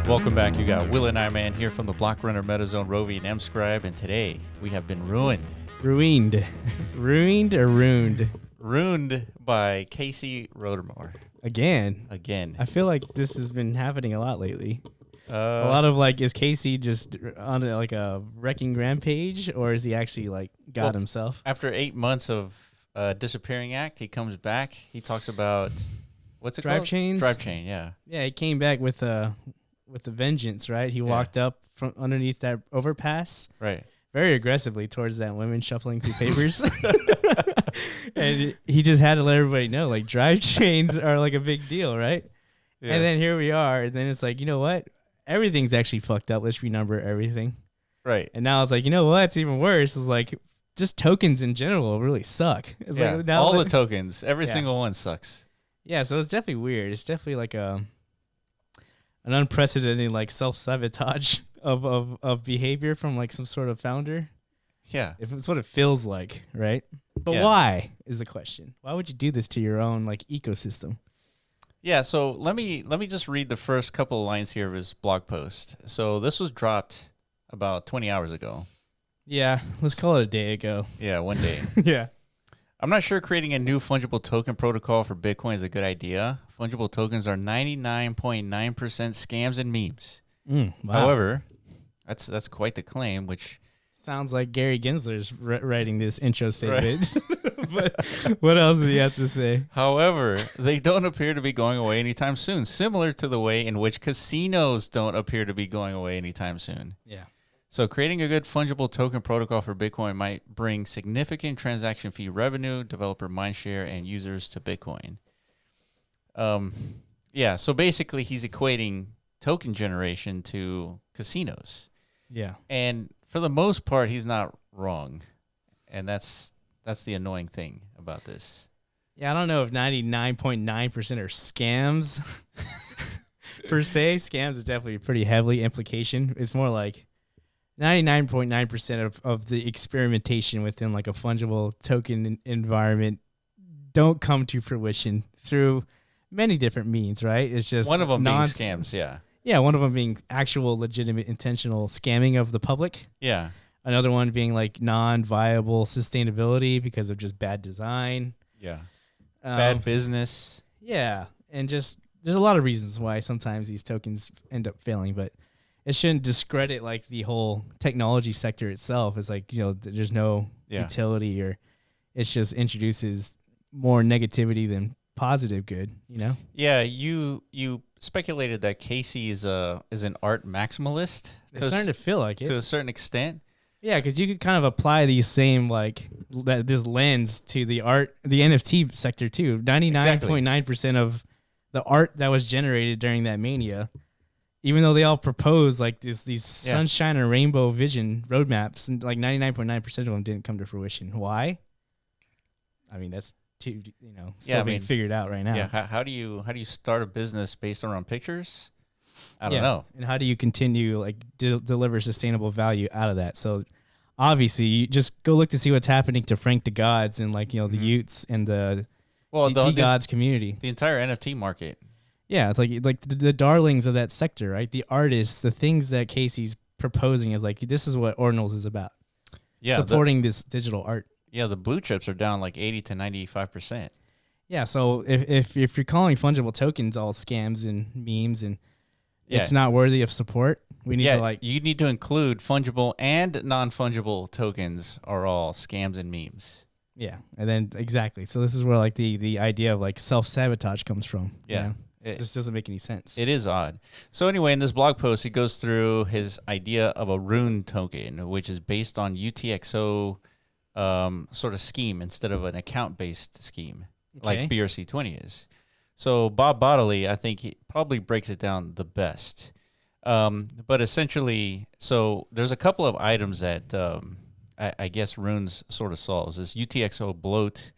Welcome back. You got Will and Iman here from the Block Runner MetaZone Rovi and M-Scribe, and today we have been ruined. Ruined or ruined? Ruined by Casey Rodarmor. Again. Again. I feel like this has been happening a lot lately. A lot of is Casey just on a wrecking rampage, or is he actually God himself? After 8 months of disappearing act, he comes back. He talks about, what's it Drive called? chains? Drive chain, yeah. Yeah, he came back with the vengeance, right? He walked up from underneath that overpass. Right. Very aggressively towards that woman shuffling through papers. And he just had to let everybody know, drive chains are a big deal, right? Yeah. And then here we are. And then it's you know what? Everything's actually fucked up. Let's renumber everything. Right. And now it's you know what? It's even worse. It's just tokens in general really suck. It's now all the tokens, every single one sucks. Yeah, so it's definitely weird. It's definitely an unprecedented self-sabotage of behavior from some sort of founder. Yeah. If it's what it feels like, right? But why is the question. Why would you do this to your own ecosystem? Yeah, so let me just read the first couple of lines here of his blog post. So this was dropped about 20 hours ago. Yeah, let's call it a day ago. Yeah, one day. Yeah. I'm not sure creating a new fungible token protocol for Bitcoin is a good idea. Fungible tokens are 99.9% scams and memes. Wow. However, that's quite the claim, which sounds like Gary Gensler's writing this intro statement. Right. But what else do you have to say? However, they don't appear to be going away anytime soon, similar to the way in which casinos don't appear to be going away anytime soon. Yeah. So creating a good fungible token protocol for Bitcoin might bring significant transaction fee revenue, developer mindshare, and users to Bitcoin. Yeah, so basically he's equating token generation to casinos. Yeah. And for the most part, he's not wrong. And that's the annoying thing about this. Yeah, I don't know if 99.9% are scams per se. Scams is definitely a pretty heavily implication. It's more 99.9% of the experimentation within a fungible token environment don't come to fruition through many different means, right? It's just one of them being scams, yeah. Yeah, one of them being actual legitimate intentional scamming of the public. Yeah. Another one being non-viable sustainability because of just bad design. Yeah. Bad business. Yeah. And just there's a lot of reasons why sometimes these tokens end up failing, but it shouldn't discredit the whole technology sector itself. It's there's no utility, or it just introduces more negativity than positive good, Yeah, you speculated that Casey is an art maximalist. It's starting to feel like it. To a certain extent. Yeah, because you could kind of apply these same this lens to the NFT sector too. 99.9% of the art that was generated during that mania, even though they all propose these sunshine and rainbow vision roadmaps, and 99.9% of them didn't come to fruition. Why? I mean, that's still being figured out right now. Yeah, how do you start a business based around pictures? I don't know. And how do you continue deliver sustainable value out of that? So obviously, you just go look to see what's happening to Frank DeGods and the Utes and the DeGods community. The entire NFT market. Yeah, it's the darlings of that sector, right? The artists, the things that Casey's proposing is this is what Ordinals is about. Yeah, supporting this digital art. Yeah, the blue chips are down 80 to 95%. Yeah, so if you're calling fungible tokens all scams and memes and it's not worthy of support, we need to you need to include fungible and non-fungible tokens are all scams and memes. Yeah, and then exactly. So this is where the idea of self-sabotage comes from. Yeah. It just doesn't make any sense. It is odd. So anyway, in this blog post, he goes through his idea of a rune token, which is based on UTXO sort of scheme instead of an account-based scheme like BRC20 is. So Bob Bodley, I think he probably breaks it down the best. But essentially, so there's a couple of items that I guess runes sort of solves. This UTXO bloat.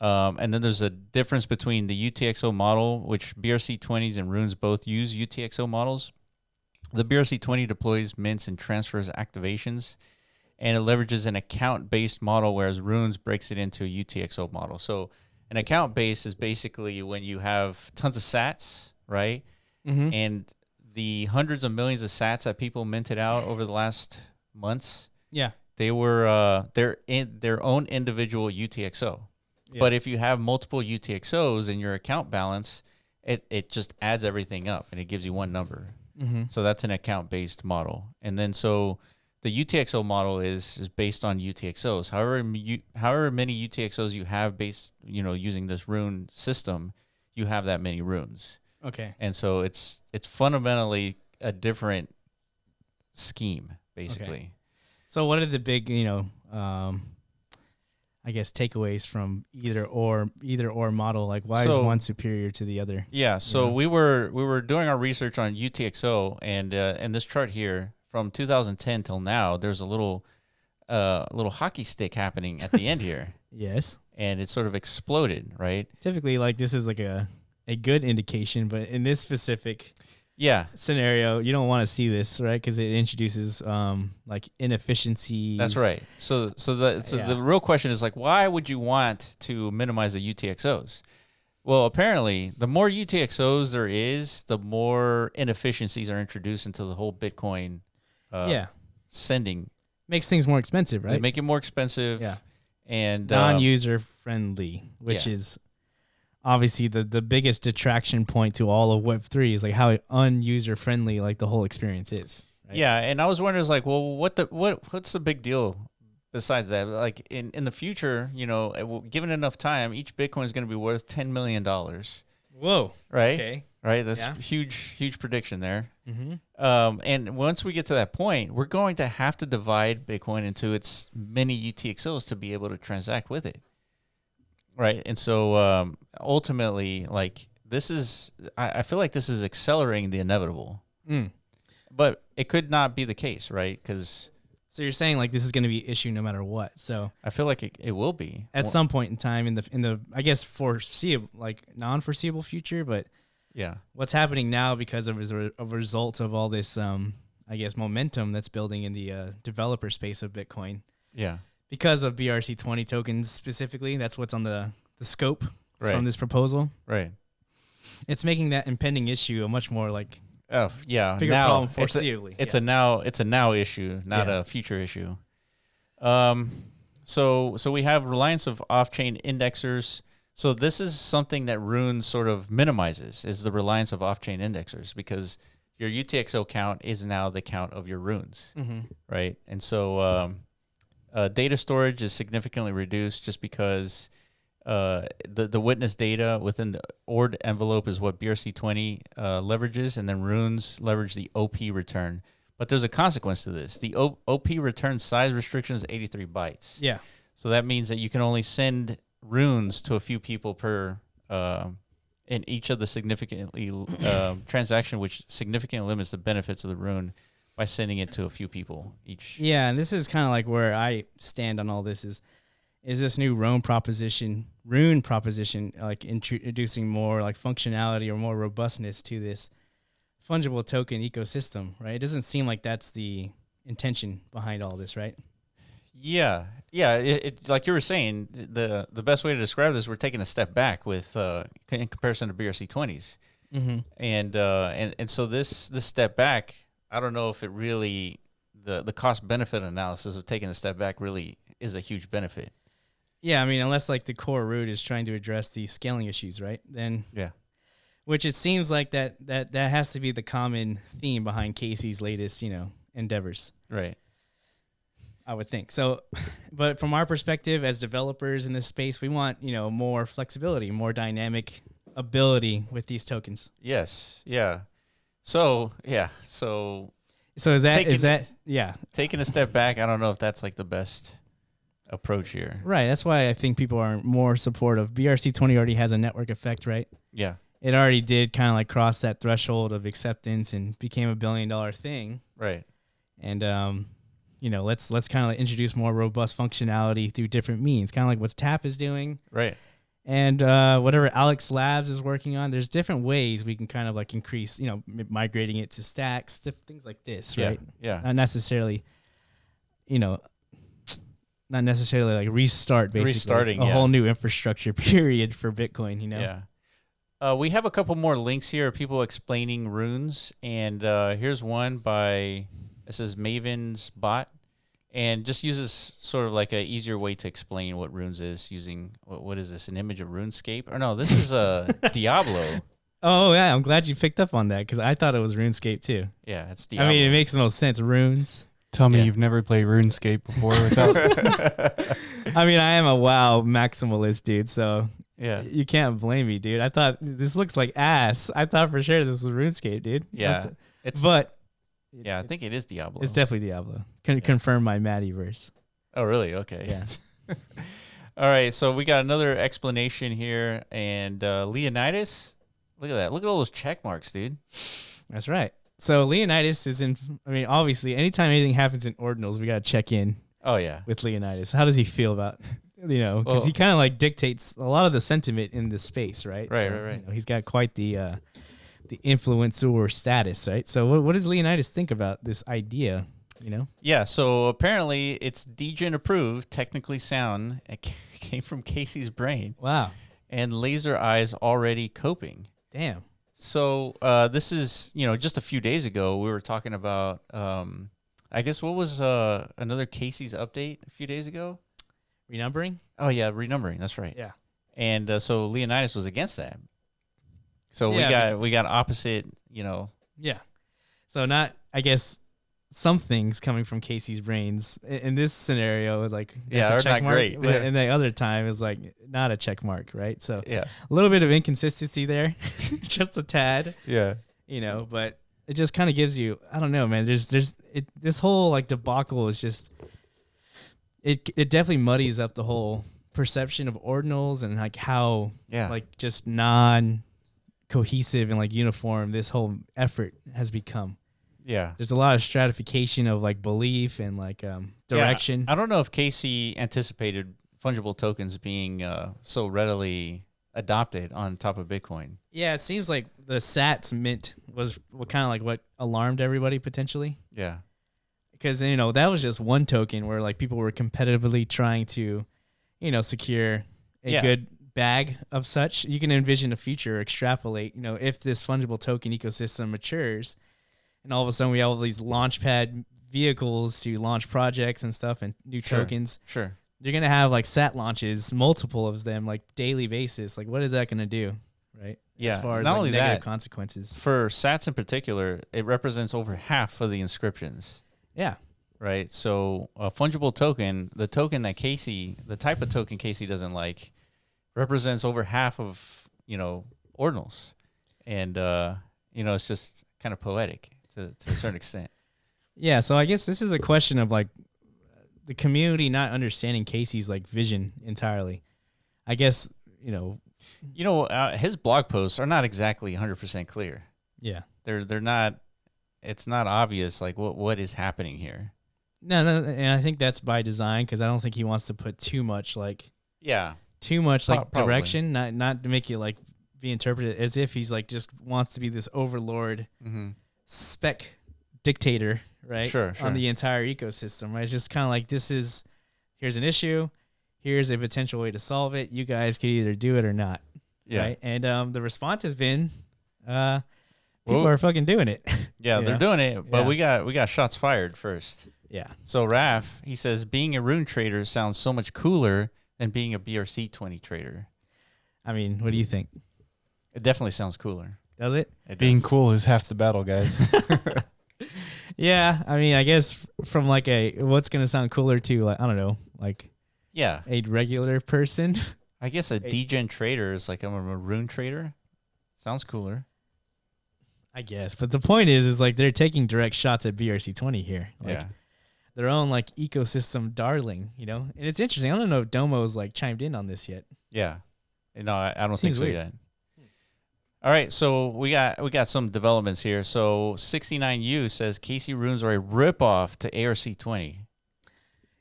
And then there's a difference between the UTXO model, which BRC20s and runes both use UTXO models. The BRC20 deploys mints and transfers activations, and it leverages an account-based model, whereas runes breaks it into a UTXO model. So an account-based is basically when you have tons of sats, right? Mm-hmm. And the hundreds of millions of sats that people minted out over the last months, Yeah. they were they're in their own individual UTXO. Yeah. But if you have multiple UTXOs in your account balance, it just adds everything up and it gives you one number. Mm-hmm. So that's an account-based model. And then so the UTXO model is based on UTXOs. However many UTXOs you have based, using this rune system, you have that many runes. Okay. And so it's fundamentally a different scheme, basically. Okay. So what are the big, I guess takeaways from either or model? Like why is one superior to the other? Yeah. So we were doing our research on UTXO, and this chart here from 2010 till now, there's a little hockey stick happening at the end here. Yes. And it sort of exploded, right? Typically, like this is like a good indication, but in this specific scenario, you don't want to see this, right? Because it introduces like inefficiencies. That's right. So the real question is like, why would you want to minimize the UTXOs? Well, apparently, the more UTXOs there is, the more inefficiencies are introduced into the whole Bitcoin sending. Makes things more expensive, right? They make it more expensive. Yeah. And non-user friendly, which is obviously the biggest detraction point to all of Web3 is like how un-user friendly like the whole experience is. Right? Yeah, and I was wondering, like, well, what's the big deal besides that? Like in the future, given enough time, each Bitcoin is going to be worth $10 million. Whoa! Right? Okay. Right. That's huge prediction there. Mm-hmm. And once we get to that point, we're going to have to divide Bitcoin into its many UTXOs to be able to transact with it. Right. And so ultimately, like I feel like this is accelerating the inevitable. But it could not be the case, right? So you're saying like this is going to be an issue no matter what. So I feel like it will be at some point in time in the I guess foreseeable, like non-foreseeable future, but what's happening now because of a result of all this I guess momentum that's building in the developer space of Bitcoin. Yeah. Because of BRC20 tokens specifically, that's what's on the scope from this proposal. Right. It's making that impending issue a much more like bigger problem foreseeably. It's a now issue, not a future issue. So we have reliance of off-chain indexers. So this is something that Rune sort of minimizes, is the reliance of off-chain indexers, because your UTXO count is now the count of your runes, right? And so data storage is significantly reduced just because the witness data within the ORD envelope is what BRC20 leverages, and then runes leverage the OP return. But there's a consequence to this. The OP return size restriction is 83 bytes. Yeah. So that means that you can only send runes to a few people per in each of the significantly transaction, which significantly limits the benefits of the rune by sending it to a few people each. Yeah, and this is kind of like where I stand on all this is this new rune proposition like introducing more like functionality or more robustness to this fungible token ecosystem, right? It doesn't seem like that's the intention behind all this, right? Yeah. It like you were saying, the best way to describe this, we're taking a step back with in comparison to BRC20s, and so this step back, I don't know if it really the cost benefit analysis of taking a step back really is a huge benefit. Yeah, I mean, unless like the core root is trying to address the scaling issues, right? Then which it seems like that has to be the common theme behind Casey's latest, endeavors. Right. I would think. So, but from our perspective as developers in this space, we want, more flexibility, more dynamic ability with these tokens. Yes. Yeah. So is that taking a step back, I don't know if that's like the best approach here. Right. That's why I think people are more supportive. BRC20 already has a network effect, right? Yeah. It already did kind of like cross that threshold of acceptance and became $1 billion thing. Right. And, let's kind of like introduce more robust functionality through different means, kind of like what TAP is doing. Right. And whatever Alex Labs is working on, there's different ways we can kind of like increase, migrating it to stacks, things like this, right? Yeah. Not necessarily like restarting a whole new infrastructure period for Bitcoin, Yeah. We have a couple more links here of people explaining runes, and here's one by, it says Maven's Bot, and just uses sort of like a easier way to explain what runes is using, what is this, an image of RuneScape? Or no, this is a Diablo. Oh, yeah, I'm glad you picked up on that because I thought it was RuneScape too. Yeah, it's Diablo. I mean, it makes no sense. Runes. Tell me you've never played RuneScape before without... I mean, I am a WoW maximalist, dude, so yeah, you can't blame me, dude. I thought this looks like ass. I thought for sure this was RuneScape, dude. Yeah, I think it is Diablo. It's definitely Diablo. Confirm my Mattyverse. Oh, really? Okay. Yeah. All right, so we got another explanation here, and Leonidas, look at that. Look at all those check marks, dude. That's right. So Leonidas is in, I mean, obviously, anytime anything happens in Ordinals, we got to check in. Oh, yeah. With Leonidas. How does he feel about, because he kind of like dictates a lot of the sentiment in the space, right? Right, so, right. He's got quite the influencer status, right? So what does Leonidas think about this idea, Yeah, so apparently it's Degen approved, technically sound. It came from Casey's brain. Wow. And Laser Eyes already coping. Damn. So this is, just a few days ago, we were talking about, I guess, what was another Casey's update a few days ago? Renumbering? Oh, yeah, renumbering. That's right. Yeah. And so Leonidas was against that. So we got opposite, Yeah. So I guess, some things coming from Casey's brains in this scenario, like they're not great. But in the other time is like not a check mark, right? So yeah, a little bit of inconsistency there, just a tad. Yeah, but it just kind of gives you, I don't know, man. This whole like debacle is just it definitely muddies up the whole perception of Ordinals and like how like just non cohesive and like uniform this whole effort has become. Yeah. There's a lot of stratification of like belief and like direction. I don't know if Casey anticipated fungible tokens being so readily adopted on top of Bitcoin. Yeah, it seems like the Sats mint was kind of like what alarmed everybody potentially. Yeah. Because, that was just one token where like people were competitively trying to, secure a good bag of such. You can envision a future, extrapolate, if this fungible token ecosystem matures. And all of a sudden, we have all these launchpad vehicles to launch projects and stuff and new tokens. Sure. You're going to have like sat launches, multiple of them, like daily basis. Like, what is that going to do? Right. Yeah. As far as not like only negative that, consequences. For sats in particular, it represents over half of the inscriptions. Yeah. Right. So a fungible token, the token that the type of token Casey doesn't like, represents over half of, Ordinals. And, it's just kind of poetic. To a certain extent. Yeah, so I guess this is a question of like the community not understanding Casey's like vision entirely. I guess, his blog posts are not exactly 100% clear. Yeah. They're not, it's not obvious like what is happening here. No, and I think that's by design because I don't think he wants to put too much like direction, not to make it like be interpreted as if he's like just wants to be this overlord. Mm-hmm. Spec dictator, right? Sure. On the entire ecosystem, right? It's just kind of like here's an issue, here's a potential way to solve it. You guys can either do it or not, right? And the response has been, people are fucking doing it. Yeah, they're doing it, but we got shots fired first. Yeah. So Raph, he says being a rune trader sounds so much cooler than being a BRC20 trader. I mean, what do you think? It definitely sounds cooler. Does it? Being cool is half the battle, guys. Yeah, I mean, I guess from like what's gonna sound cooler to like I don't know, like a regular person. I guess a degen trader is like I'm a rune trader. Sounds cooler. I guess, but the point is like they're taking direct shots at BRC20 here. Like, their own like ecosystem darling, and it's interesting. I don't know if Domo's like chimed in on this yet. Yeah, no, I don't think so weird. yet. All right, so we got some developments here. So 69U says Casey runes are a ripoff to ARC20.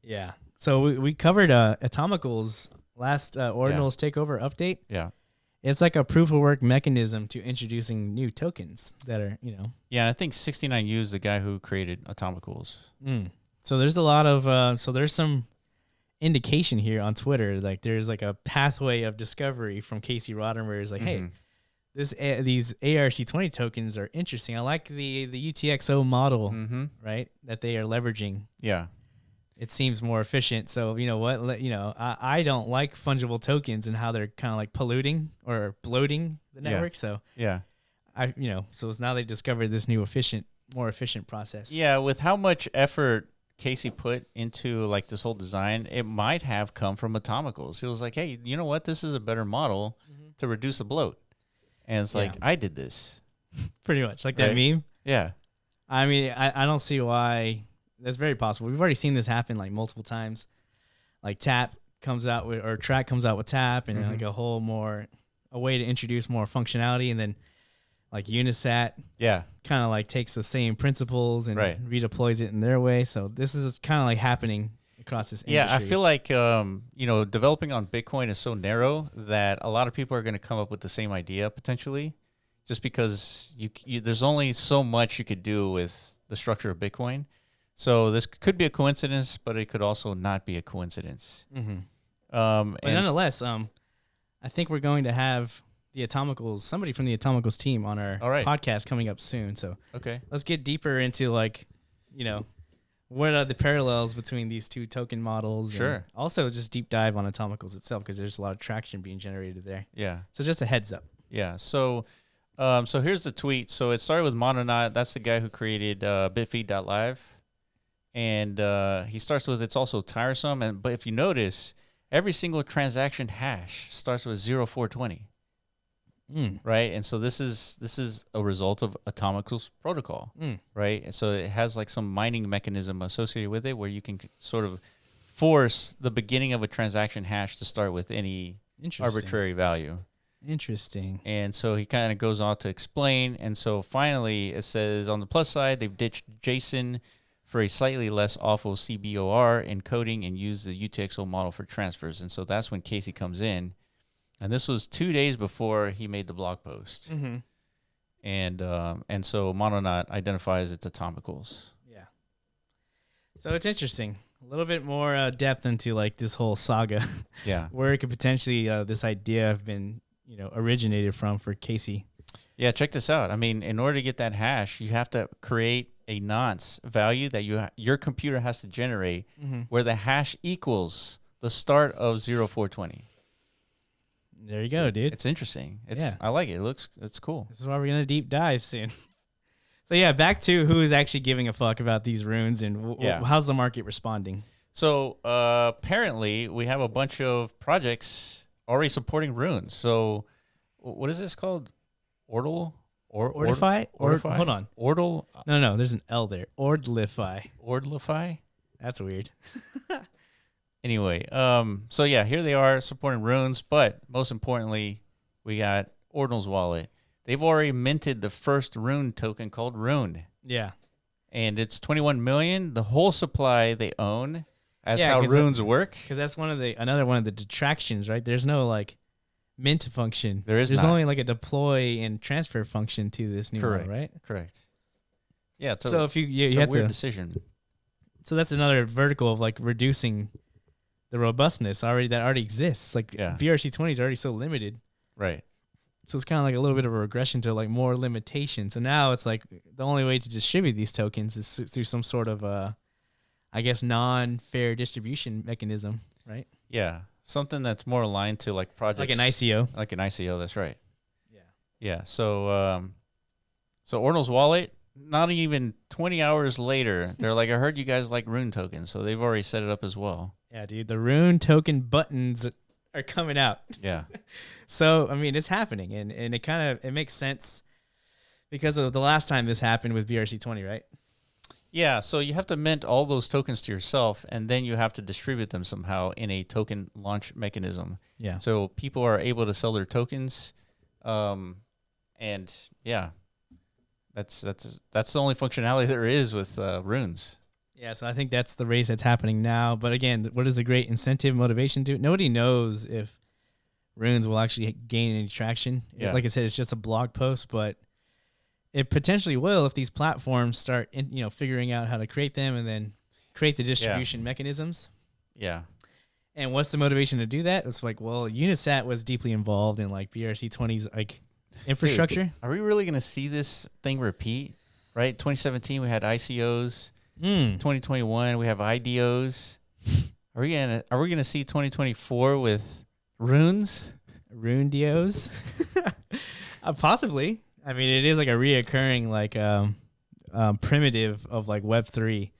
Yeah. So we covered Atomical's last Ordinals takeover update. Yeah. It's like a proof of work mechanism to introducing new tokens that are, Yeah, I think 69U is the guy who created Atomicals. So there's a lot of there's some indication here on Twitter, like there's like a pathway of discovery from Casey Rodarmor is like, hey, these ARC20 tokens are interesting. I like the UTXO model, right, that they are leveraging. Yeah. It seems more efficient. So you know what? I don't like fungible tokens and how they're kind of like polluting or bloating the network. So so now they discovered this new more efficient process. Yeah, with how much effort Casey put into like this whole design, it might have come from Atomicals. He was like, hey, you know what? This is a better model to reduce the bloat. And it's like, I did this. Pretty much like that meme. Yeah. I mean, I don't see why. That's very possible. We've already seen this happen like multiple times. Like Track comes out with Tap and like a way to introduce more functionality, and then like Unisat kind of like takes the same principles and redeploys it in their way. So this is kind of like happening across this industry. Yeah, I feel like developing on Bitcoin is so narrow that a lot of people are going to come up with the same idea potentially, just because there's only so much you could do with the structure of Bitcoin. So this could be a coincidence, but it could also not be a coincidence. But nonetheless, I think we're going to have somebody from the Atomicals team on our podcast coming up soon. So let's get deeper into what are the parallels between these two token models. Sure. And also just deep dive on Atomicals itself, because there's a lot of traction being generated there. Yeah. So just a heads up. Yeah. So here's the tweet. So it started with Mononaut. That's the guy who created bitfeed.live. And he starts with, it's also tiresome. But if you notice, every single transaction hash starts with 0420. Right, and so this is a result of Atomicals protocol, right? And so it has like some mining mechanism associated with it, where you can sort of force the beginning of a transaction hash to start with any arbitrary value. Interesting. And so he kind of goes on to explain, and so finally it says on the plus side, they've ditched JSON for a slightly less awful CBOR encoding and used the UTXO model for transfers. And so that's when Casey comes in. And this was 2 days before he made the blog post. And so Mononaut identifies its Atomicals. Yeah. So it's interesting. A little bit more depth into like this whole saga. Yeah. Where it could potentially, this idea have been, originated from for Casey. Yeah, check this out. I mean, in order to get that hash, you have to create a nonce value that your computer has to generate where the hash equals the start of 0420. There you go, dude. It's interesting. I like it. It's cool. This is why we're going to deep dive soon. So yeah, back to who is actually giving a fuck about these runes and how's the market responding? So apparently we have a bunch of projects already supporting runes. So what is this called? Ordinals? Ordify? Hold on. Ordinals? No, there's an L there. Ordinals? That's weird. Anyway, so yeah, here they are supporting runes, but most importantly, we got Ordinals wallet. They've already minted the first rune token called Rune. Yeah. And it's 21 million, the whole supply they own. That's how runes work. Because that's another one of the detractions, right? There's no like mint function. There's only like a deploy and transfer function to this new one, right? Correct. Yeah, so if you it's have a weird decision. So that's another vertical of like reducing the robustness that already exists. Like BRC20 is already so limited. Right. So it's kind of like a little bit of a regression to like more limitations. So now it's like the only way to distribute these tokens is through some sort of non-fair distribution mechanism, right? Yeah. Something that's more aligned to like projects. Like an ICO. Like an ICO, that's right. Yeah. Yeah. So Ordinals wallet, not even 20 hours later, they're like, I heard you guys like rune tokens, so they've already set it up as well. Yeah, dude, the rune token buttons are coming out. Yeah. So, I mean, it's happening, and it makes sense because of the last time this happened with BRC20, right? Yeah, so you have to mint all those tokens to yourself, and then you have to distribute them somehow in a token launch mechanism. Yeah. So people are able to sell their tokens, and yeah, that's the only functionality there is with runes. Yeah, so I think that's the race that's happening now. But again, what does a great incentive motivation do? Nobody knows if runes will actually gain any traction. Yeah. Like I said, it's just a blog post, but it potentially will if these platforms start, figuring out how to create them and then create the distribution mechanisms. Yeah. And what's the motivation to do that? It's like, well, Unisat was deeply involved in like BRC20's like infrastructure. Dude, are we really going to see this thing repeat? Right? 2017, we had ICOs. 2021, we have IDOs. Are we gonna see 2024 with runes? Rune dios? Possibly. I mean, it is like a reoccurring like primitive of like Web3.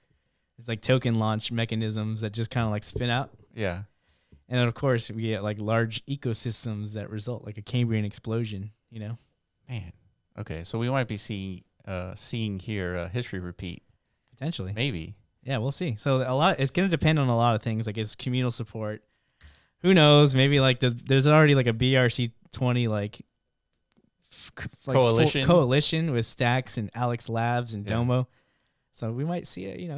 It's like token launch mechanisms that just kind of like spin out. Yeah. And then of course we get like large ecosystems that result, like a Cambrian explosion, Man. Okay, so we might be seeing here history repeat. Potentially. Maybe. Yeah, we'll see. So it's going to depend on a lot of things, like its communal support. Who knows? Maybe like there's already like a BRC20 like coalition with Stacks and Alex Labs and Domo. So we might see it,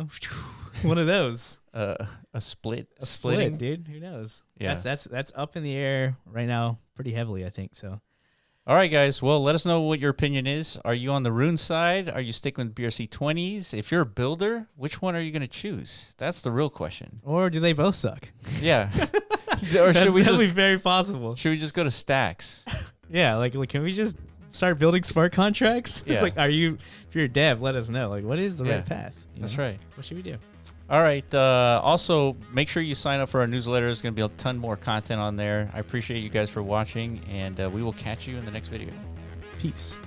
one of those. A split. Split, dude. Who knows? Yeah. That's up in the air right now pretty heavily, I think. So. All right, guys. Well, let us know what your opinion is. Are you on the Rune side? Are you sticking with BRC20s? If you're a builder, which one are you going to choose? That's the real question. Or do they both suck? Yeah. Or should we be very possible. Should we just go to Stacks? Yeah, like can we just start building smart contracts? Yeah. It's like, if you're a dev, let us know. Like, what is the right path? That's right. What should we do? All right. Also, make sure you sign up for our newsletter. There's going to be a ton more content on there. I appreciate you guys for watching, and we will catch you in the next video. Peace.